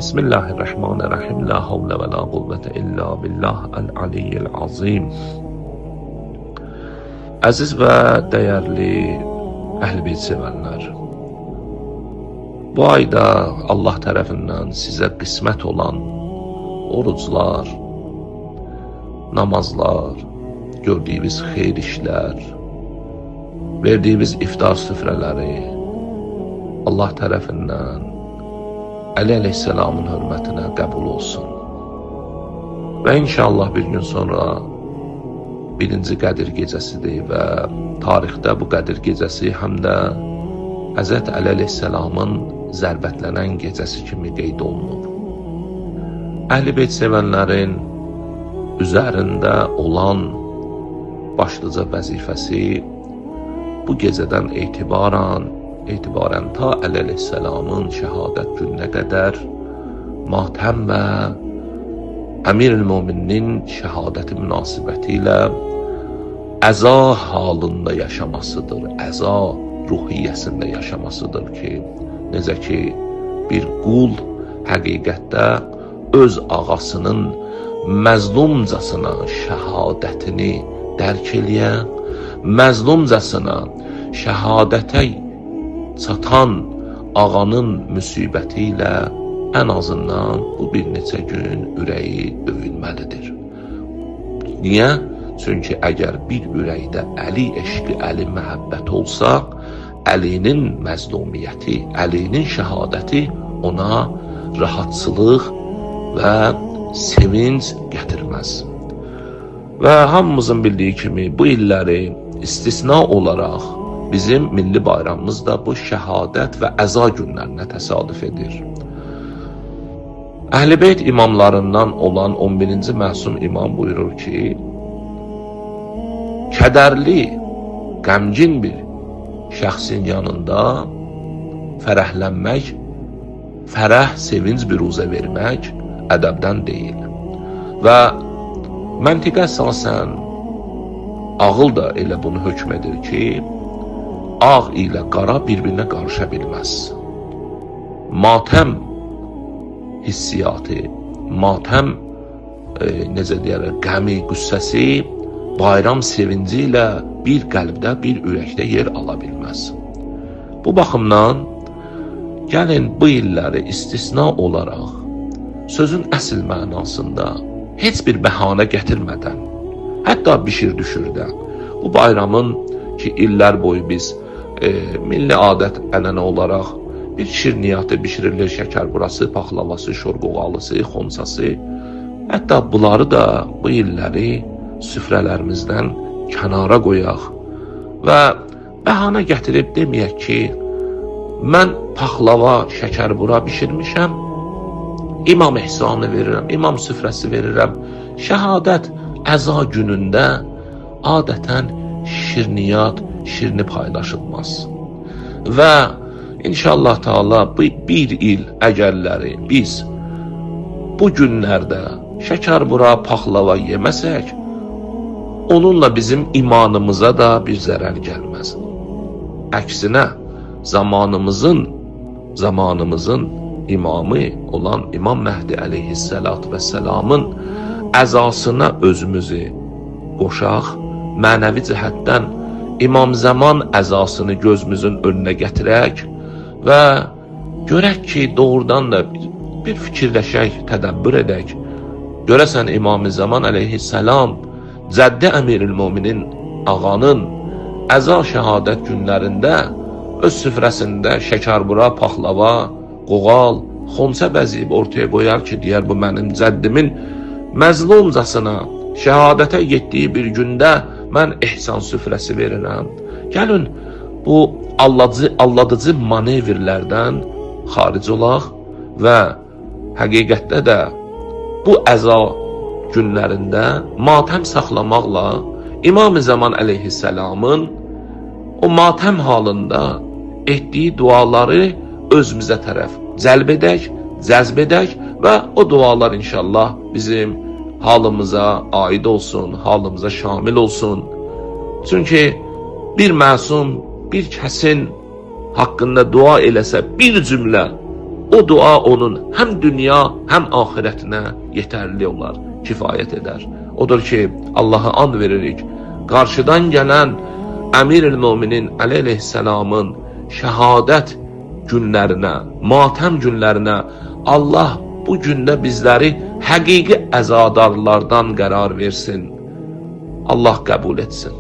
Bismillahirrahmanirrahim. La havle ve la kuvvete illa billah el-aliyyil azim. Əziz və dəyərli Əhl-i-Beyt sevənlər, bu ayda Allah tərəfindən sizə qismət olan oruclar, namazlar, gördüyünüz xeyir işlər, verdiyimiz iftar süfrələri Allah tərəfindən Əli əleyhisselamın hörmətinə qəbul olsun. Və inşallah bir gün sonra birinci Qədir gecəsidir və tarixdə bu Qədir gecəsi həm də Həzrət Əli əleyhisselamın zərbətlənən gecəsi kimi qeyd olunur. Əhl-i-Beyt sevənlərin üzərində olan başlıca vəzifəsi bu gecədən etibarən ta Əli əleyhisselamın şəhadət gününə qədər matəm və Əmir-ül-Möminin şəhadəti münasibəti ilə əza halında yaşamasıdır, əza ruhiyyəsində yaşamasıdır ki, necə ki bir qul həqiqətdə öz ağasının məzlumcasına şəhadətini dərk eləyən, məzlumcasına şəhadətə çatan ağanın müsibəti ilə ən azından bu bir neçə gün ürəyi döyülməlidir. Niyə? Çünki əgər bir ürəkdə Əli eşqi, Əli məhəbbəti olsa, Əlinin məzlumiyyəti, Əlinin şəhadəti ona rahatçılıq və sevinç gətirməz. Və hamımızın bildiyi kimi bu illəri istisna olaraq bizim milli bayramımız da bu şəhadət və əza günlərinə təsadüf edir. Əhl-i-Beyt imamlarından olan 11-ci məsum imam buyurur ki, kədərli, qəmgin bir şəxsin yanında fərəhlənmək, fərəh, sevinç biruzə vermək ədəbdən deyil. Və məntiqə əsasən ağıl da elə bunu hökm edir ki, ağ ilə qara bir-birinə qarışa bilməz. Matəm hissiyatı, matəm necə deyərlər, qəmi, qüssəsi bayram sevinci ilə bir qəlbdə, bir ürəkdə yer ala bilməz. Bu baxımdan gəlin bu illəri istisna olaraq sözün əsl mənasında heç bir bəhanə gətirmədən, hətta bişir düşürdən bu bayramın ki illər boyu biz milli adət ənənə olaraq bir şirniyyatı bişirilir, şəkər burası, paxlavası, şorqoğalısı, xonsası. Hətta bunları da bu illəri süfrələrimizdən kənara qoyaq və bəhanə gətirib deməyək ki, mən paxlava, şəkər bura bişirmişəm, imam ehsanı verirəm, imam süfrəsi verirəm. Şəhadət əza günündə adətən şirniyyat, şirini paylaşılmaz. Və İnşallah Teala bir il əgərləri biz bu günlərdə şəkər bura, paxlava yeməsək, onunla bizim imanımıza da bir zərər gəlməz. Əksinə, zamanımızın imamı olan İmam Məhdi əleyhissalatu vəssalamın əzasına özümüzü qoşaq, mənəvi cəhətdən İmam Zaman əzasını gözümüzün önünə gətirək və görək ki, doğrudan da bir fikirləşək, tədəbbür edək. Görəsən İmam Zaman əleyhissalam Cəddi Əmir-ül-Möminin ağanın əza şəhadət günlərində öz süfrəsində şəkərbura, paxlava, qoğal, xonça bəziyib ortaya qoyar ki, deyər bu mənim cəddimin məzlumcasına şəhadətə getdiyi bir gündə mən ehsan süfrəsi verirəm. Gəlin bu alladıcı manevrlərdən xaric olaq və həqiqətdə də bu əza günlərində matəm saxlamaqla İmam-ı Zaman əleyhisselamın o matəm halında etdiyi duaları özümüzə tərəf cəlb edək və o dualar inşallah bizim halımıza aid olsun, halımıza şamil olsun. Çünki bir məsum, bir kəsin haqqında dua eləsə bir cümlə o dua onun həm dünya, həm axirətinə yetərli olar, kifayət edər. Odur ki, Allah'a and veririk, qarşıdan gələn Əmir-ül-Müminin əleyhisselamın şəhadət günlərinə, matəm günlərinə Allah bu gündə bizləri həqiqi əzadarlardan qərar versin. Allah qəbul etsin.